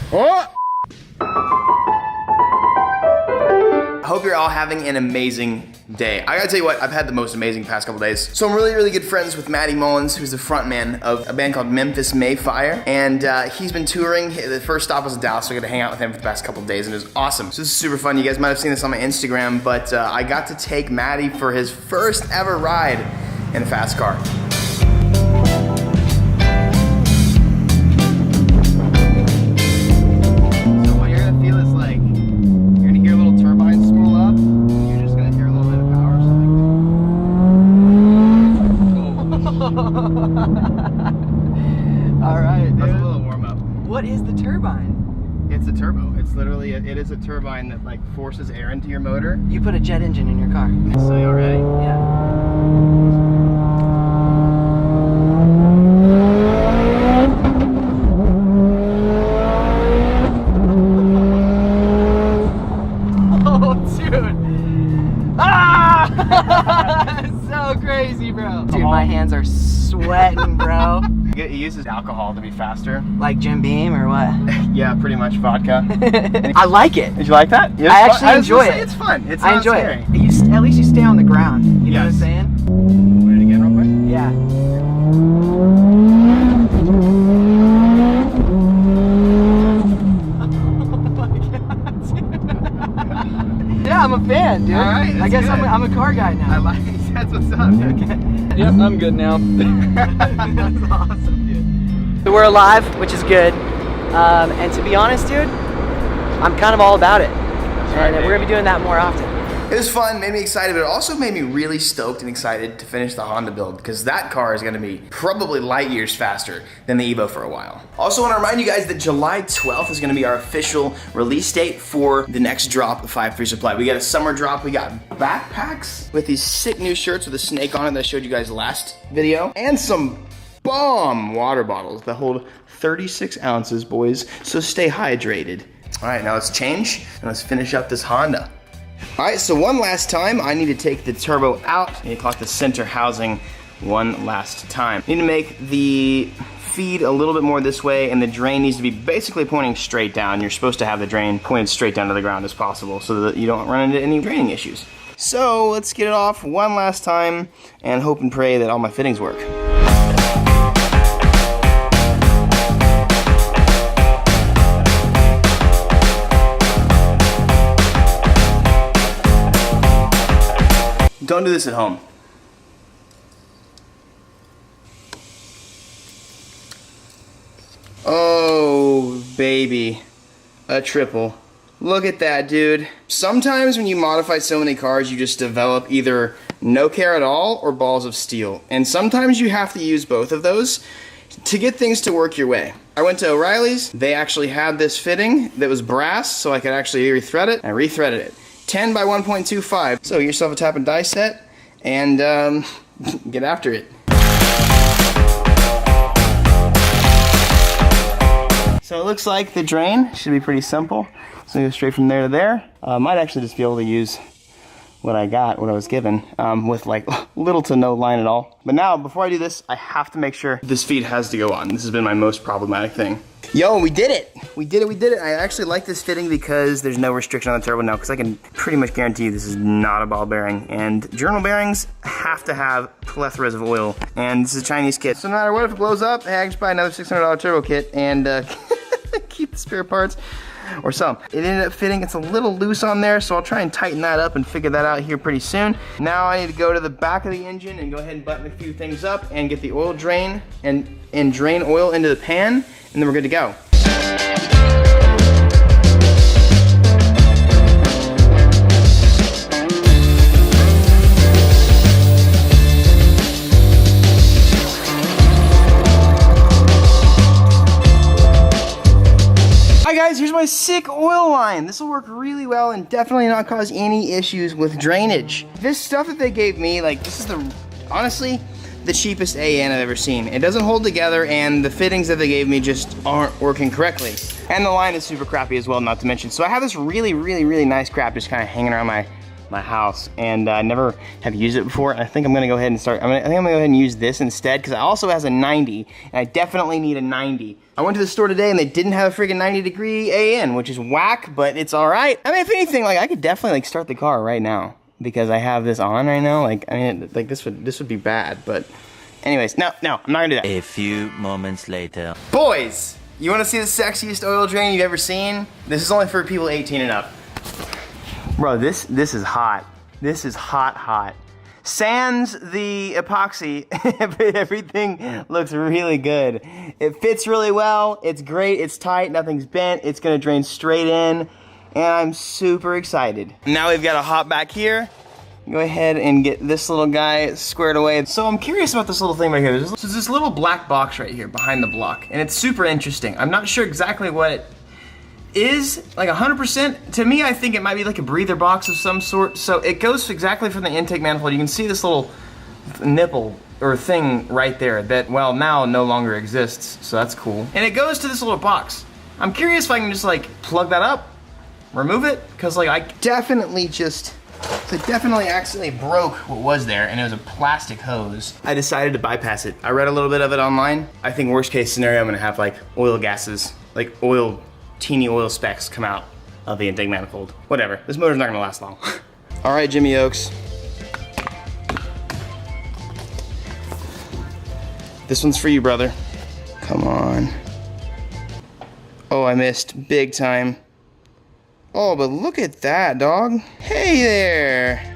Oh! I hope you're all having an amazing day. I gotta tell you what, I've had the most amazing past couple days. So I'm really good friends with Matty Mullins, who's the frontman of a band called Memphis Mayfire. And he's been touring. The first stop was in Dallas, so I got to hang out with him for the past couple days, and it was awesome. So this is super fun. You guys might have seen this on my Instagram, but I got to take Matty for his first ever ride in a fast car. What is the turbine? It's a turbo. It's literally, it is a turbine that like forces air into your motor. You put a jet engine in your car. So y'all ready? Yeah. Oh, dude. Ah! So crazy, bro. Dude, my hands are sweating, bro. He uses alcohol to be faster. Like Jim Beam or what? Yeah, pretty much vodka. I like it. Did you like that? I actually enjoy it. It's fun. It's I not enjoy scary. it. At least you stay on the ground. You know what I'm saying? Put it again real quick? Yeah. Yeah, I'm a fan, dude. All right, I guess good. I'm a car guy now. I like it. That's what's up. Okay. Yep, I'm good now. That's awesome, dude. So we're alive, which is good. And to be honest, dude, I'm kind of all about it. And we're gonna be doing that more often. It was fun, made me excited, but it also made me really stoked and excited to finish the Honda build, because that car is gonna be probably light years faster than the Evo for a while. Also wanna remind you guys that July 12th is gonna be our official release date for the next drop of 5 Free Supply. We got a summer drop, we got backpacks with these sick new shirts with a snake on it that I showed you guys last video, and some bomb water bottles that hold 36 ounces, boys, so stay hydrated. All right, now let's change and let's finish up this Honda. All right, so one last time, I need to take the turbo out. I need to clock the center housing one last time. I need to make the feed a little bit more this way, and the drain needs to be basically pointing straight down. You're supposed to have the drain pointed straight down to the ground as possible so that you don't run into any draining issues. So let's get it off one last time and hope and pray that all my fittings work. Don't do this at home. Oh, baby. A triple. Look at that, dude. Sometimes when you modify so many cars, you just develop either no care at all or balls of steel. And sometimes you have to use both of those to get things to work your way. I went to O'Reilly's. They actually had this fitting that was brass, so I could actually rethread it. I rethreaded it. 10 by 1.25. So get yourself a tap and die set and get after it. So it looks like the drain should be pretty simple. So go straight from there to there. Might actually just be able to use what I got, what I was given, with like little to no line at all. But now, before I do this, I have to make sure this feed has to go on. This has been my most problematic thing. Yo, we did it! We did it. I actually like this fitting because there's no restriction on the turbo now, because I can pretty much guarantee you this is not a ball bearing. And journal bearings have to have plethoras of oil. And this is a Chinese kit. So no matter what, if it blows up, hey, I can just buy another $600 turbo kit and keep the spare parts. Or some. It ended up fitting, it's a little loose on there, so I'll try and tighten that up and figure that out here pretty soon. Now I need to go to the back of the engine and go ahead and button a few things up and get the oil drain and drain oil into the pan, and then we're good to go. Guys, here's my sick oil line. This will work really well and definitely not cause any issues with drainage. This stuff that they gave me, like, this is honestly, the cheapest AN I've ever seen. It doesn't hold together, and the fittings that they gave me just aren't working correctly. And the line is super crappy as well, not to mention. So I have this really nice crap just kind of hanging around my my house, and I never have used it before. And I think I'm gonna go ahead and start. I think I'm gonna go ahead and use this instead, because it also has a 90, and I definitely need a 90. I went to the store today and they didn't have a freaking 90-degree AN, which is whack, but it's all right. I mean, if anything, like I could definitely like start the car right now because I have this on right now. Like, I mean, like this would be bad, but anyways, no, I'm not gonna do that. A few moments later. Boys, you wanna see the sexiest oil drain you've ever seen? This is only for people 18 and up. Bro, this is hot. This is hot. Sans the epoxy, everything looks really good. It fits really well, it's great, it's tight, nothing's bent, it's gonna drain straight in, and I'm super excited. Now we've got to hop back here, go ahead and get this little guy squared away. So I'm curious about this little thing right here. There's this little black box right here behind the block, and it's super interesting. I'm not sure exactly what it is, like 100%. To me, I think it might be like a breather box of some sort. So it goes exactly from the intake manifold. You can see this little nipple or thing right there that, well, now no longer exists, so that's cool. And it goes to this little box. I'm curious if I can just like plug that up, remove it, because like I definitely accidentally broke what was there, and it was a plastic hose. I decided to bypass it. I read a little bit of it online. I think worst case scenario, I'm gonna have like oil gases, like teeny oil specks come out of the intake manifold. Whatever, this motor's not gonna last long. All right, Jimmy Oaks. This one's for you, brother. Come on. Oh, I missed big time. Oh, but look at that, dog. Hey there.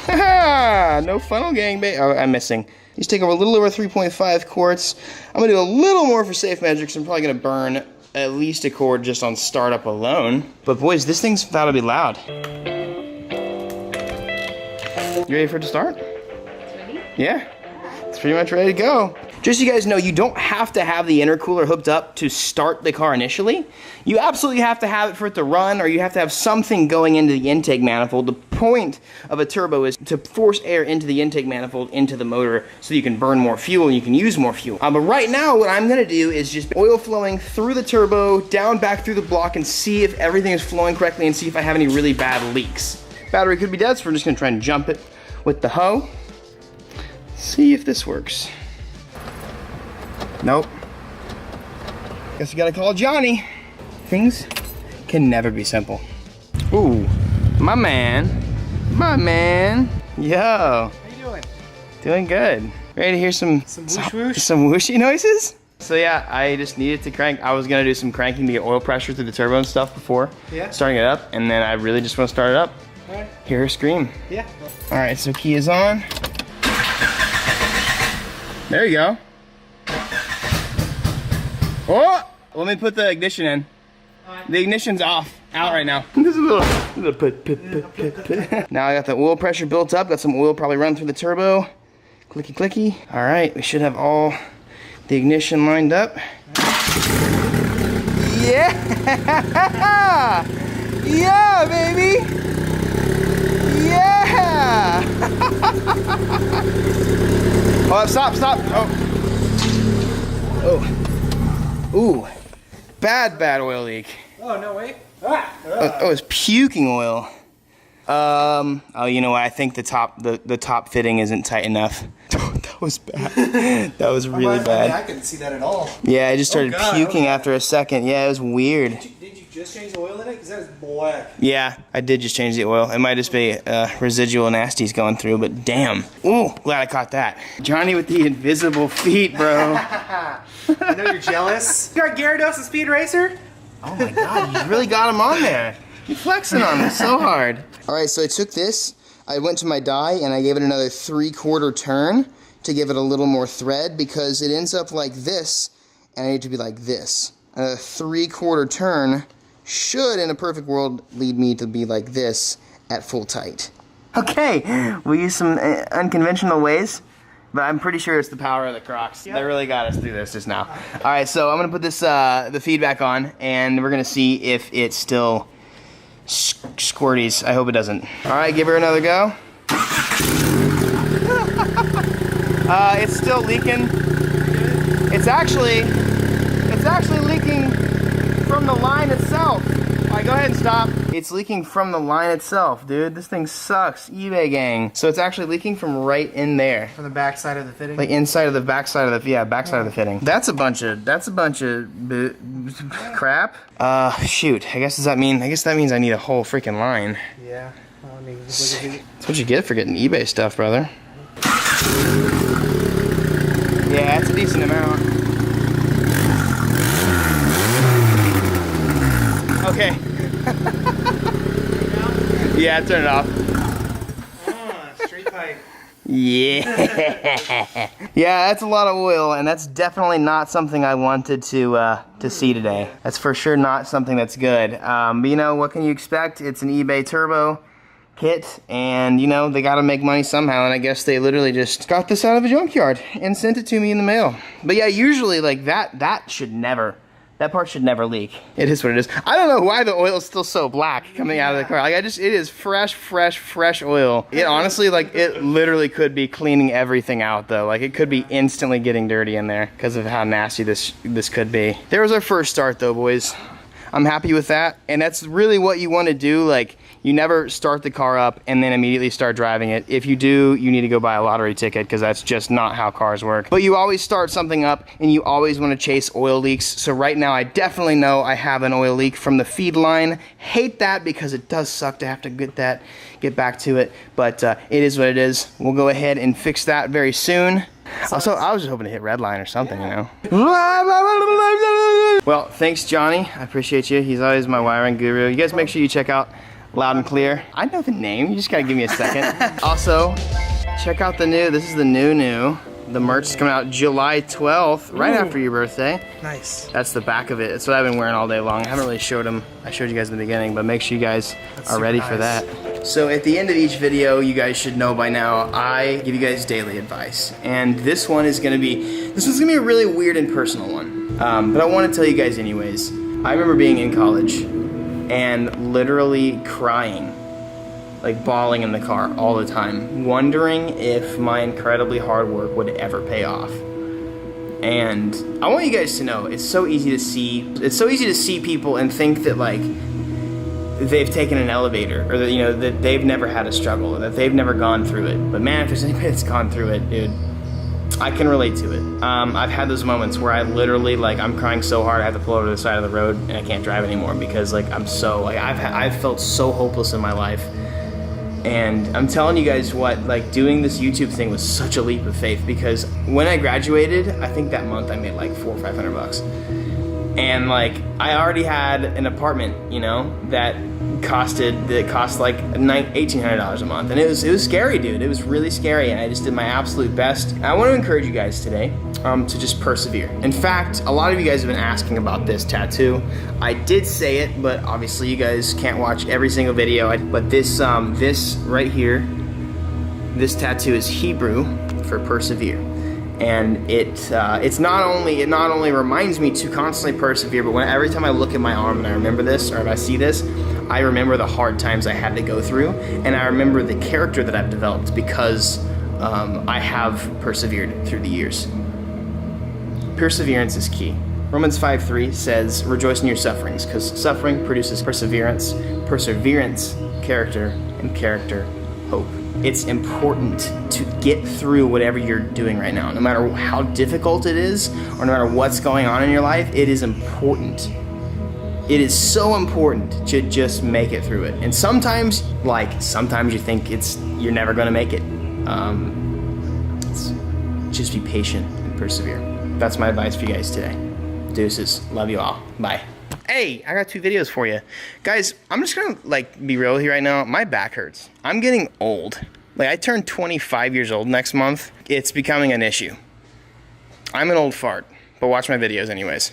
Haha, no funnel gang, babe. Oh, I'm missing. These take over a little over 3.5 quarts. I'm gonna do a little more for safe measure, because I'm probably gonna burn at least a quart just on startup alone. But boys, this thing's about to be loud. You ready for it to start? It's ready? Yeah, it's pretty much ready to go. Just so you guys know, you don't have to have the intercooler hooked up to start the car initially. You absolutely have to have it for it to run, or you have to have something going into the intake manifold. The point of a turbo is to force air into the intake manifold, into the motor, so you can burn more fuel and you can use more fuel. But right now, what I'm gonna do is just oil flowing through the turbo, down back through the block, and see if everything is flowing correctly and see if I have any really bad leaks. Battery could be dead, so we're just gonna try and jump it with the hoe. See if this works. Nope. Guess we gotta call Johnny. Things can never be simple. Ooh, my man. Yo. How you doing? Doing good. Ready to hear some whooshy noises? So yeah, I just needed to crank. I was gonna do some cranking to get oil pressure through the turbo and stuff before starting it up, and then I really just want to start it up. All right. Hear her scream. Yeah. All right, so key is on. There you go. Oh, let me put the ignition in. The ignition's out right now. This is a little Now I got the oil pressure built up. Got some oil probably run through the turbo. Clicky clicky. All right, we should have all the ignition lined up. Yeah, yeah, baby. Yeah. Oh, stop. Oh. Ooh, bad oil leak. Oh, no way. Oh, it's puking oil. Oh, you know what? I think the top fitting isn't tight enough. That was bad. That was really bad. I couldn't see that at all. Yeah, I just started puking after a second. Yeah, it was weird. Did you just change the oil in it? Because that was black. Yeah, I did just change the oil. It might just be residual nasties going through, but damn. Ooh, glad I caught that. Johnny with the invisible feet, bro. I know you're jealous. You got Gyarados, a speed racer? Oh my God, you really got him on there. You're flexing on him so hard. All right, so I took this, I went to my die, and I gave it another 3/4 turn to give it a little more thread, because it ends up like this, and I need to be like this. A 3/4 turn should, in a perfect world, lead me to be like this at full tight. Okay, we use some unconventional ways, but I'm pretty sure it's the power of the Crocs that really got us through this just now. All right, so I'm gonna put this the feedback on, and we're gonna see if it still squirties. I hope it doesn't. All right, give her another go. It's still leaking. It's actually leaking from the line itself. All right, go ahead and stop. It's leaking from the line itself, dude. This thing sucks. eBay gang. So it's actually leaking from right in there. From the back side of the fitting? Like inside of the backside of the, yeah, backside of the fitting. That's a bunch of crap. Shoot. I guess that means I need a whole freaking line. Yeah. I mean, That's what you get for getting eBay stuff, brother. Yeah, that's a decent amount. Okay. Yeah, turn it off. oh, street pipe. Yeah. Yeah, that's a lot of oil, and that's definitely not something I wanted to see today. That's for sure not something that's good. But you know, what can you expect? It's an eBay turbo kit, and you know, they gotta make money somehow, and I guess they literally just got this out of a junkyard and sent it to me in the mail. But yeah, usually like that part should never leak. It is what it is. I don't know why the oil is still so black coming out of the car. Like it is fresh oil. It honestly, like, it literally could be cleaning everything out though. Like it could be instantly getting dirty in there because of how nasty this could be. There was our first start though, boys. I'm happy with that, and that's really what you want to do. Like, you never start the car up and then immediately start driving it. If you do, you need to go buy a lottery ticket, because that's just not how cars work. But you always start something up, and you always want to chase oil leaks. So right now, I definitely know I have an oil leak from the feed line. Hate that, because it does suck to have to get back to it. But it is what it is. We'll go ahead and fix that very soon. Also, I was just hoping to hit red line or something, you know. Well, thanks, Johnny. I appreciate you. He's always my wiring guru. You guys make sure you check out Loud and Clear. I know the name. You just gotta give me a second. Also, check out this is the new. The merch is coming out July 12th, right after your birthday. Nice. That's the back of it. It's what I've been wearing all day long. I haven't really showed them. I showed you guys in the beginning, but make sure you guys are ready for that. So at the end of each video, you guys should know by now, I give you guys daily advice. And this one's gonna be a really weird and personal one. But I wanna tell you guys anyways. I remember being in college and literally crying, like bawling in the car all the time, wondering if my incredibly hard work would ever pay off. And I want you guys to know, it's so easy to see people and think that like they've taken an elevator, or that, you know, that they've never had a struggle, or that they've never gone through it. But man, if there's anybody that's gone through it, dude, I can relate to it. I've had those moments where I literally, like, I'm crying so hard I have to pull over to the side of the road and I can't drive anymore, because like I'm so, like, I've felt so hopeless in my life. And I'm telling you guys what, like, doing this YouTube thing was such a leap of faith, because when I graduated, I think that month I made like $400 or $500. And like, I already had an apartment, you know, that cost like $1,800 a month. And it was scary, dude. It was really scary, and I just did my absolute best. And I want to encourage you guys today to just persevere. In fact, a lot of you guys have been asking about this tattoo. I did say it, but obviously you guys can't watch every single video. But this right here, this tattoo is Hebrew for persevere. And it not only reminds me to constantly persevere, but every time I look at my arm and I remember this, or if I see this, I remember the hard times I had to go through, and I remember the character that I've developed because I have persevered through the years. Perseverance is key. Romans 5:3 says, rejoice in your sufferings, because suffering produces perseverance, perseverance, character, and character, hope. It's important to get through whatever you're doing right now. No matter how difficult it is, or no matter what's going on in your life, it is important. It is so important to just make it through it. And sometimes you think you're never gonna make it. Just be patient and persevere. That's my advice for you guys today. Deuces, love you all, bye. Hey, I got 2 videos for you. Guys, I'm just gonna be real here right now. My back hurts. I'm getting old. Like, I turn 25 years old next month. It's becoming an issue. I'm an old fart, but watch my videos anyways.